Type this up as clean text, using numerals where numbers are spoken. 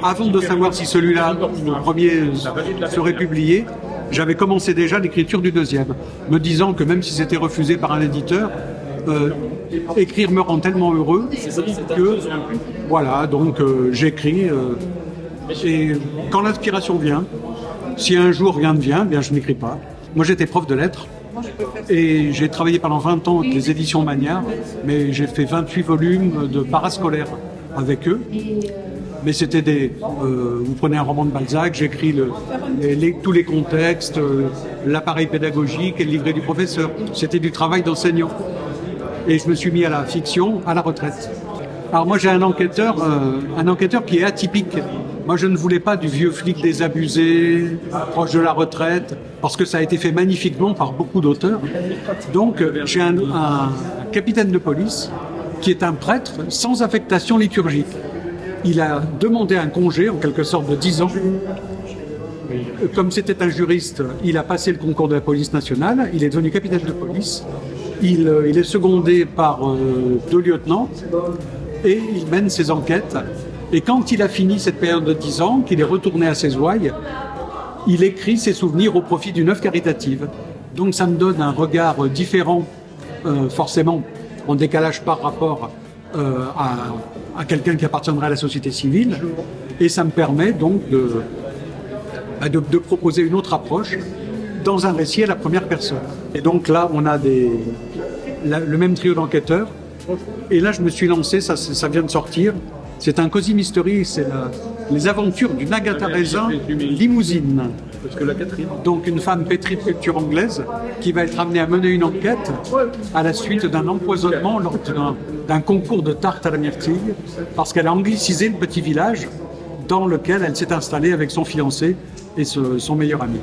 avant de savoir si celui-là, le premier, serait publié, j'avais commencé déjà l'écriture du deuxième, me disant que même si c'était refusé par un éditeur, écrire me rend tellement heureux que, voilà, donc j'écris. Et quand l'inspiration vient, si un jour rien ne vient, bien je n'écris pas. Moi j'étais prof de lettres et j'ai travaillé pendant 20 ans avec les éditions Magnard, mais j'ai fait 28 volumes de parascolaires avec eux. Mais c'était vous prenez un roman de Balzac, j'écris tous les contextes, l'appareil pédagogique et le livret du professeur. C'était du travail d'enseignant. Et je me suis mis à la fiction à la retraite. Alors moi j'ai un enquêteur qui est atypique. Moi je ne voulais pas du vieux flic désabusé, proche de la retraite, parce que ça a été fait magnifiquement par beaucoup d'auteurs. Donc j'ai un capitaine de police qui est un prêtre sans affectation liturgique. Il a demandé un congé, en quelque sorte, de 10 ans. Comme c'était un juriste, il a passé le concours de la police nationale, il est devenu capitaine de police. Il est secondé par 2 lieutenants et il mène ses enquêtes. Et quand il a fini cette période de 10 ans, qu'il est retourné à ses ouailles, il écrit ses souvenirs au profit d'une œuvre caritative. Donc ça me donne un regard différent, forcément en décalage par rapport à quelqu'un qui appartiendrait à la société civile. Et ça me permet donc de proposer une autre approche dans un récit à la première personne. Et donc là, on a le même trio d'enquêteurs. Et là, je me suis lancé, ça vient de sortir. C'est un cosy mystery, c'est les aventures d'une Agatha Raisin limousine. Donc une femme pétrie de culture anglaise qui va être amenée à mener une enquête à la suite d'un empoisonnement lors d'un concours de tarte à la myrtille, parce qu'elle a anglicisé le petit village dans lequel elle s'est installée avec son fiancé et son meilleur ami.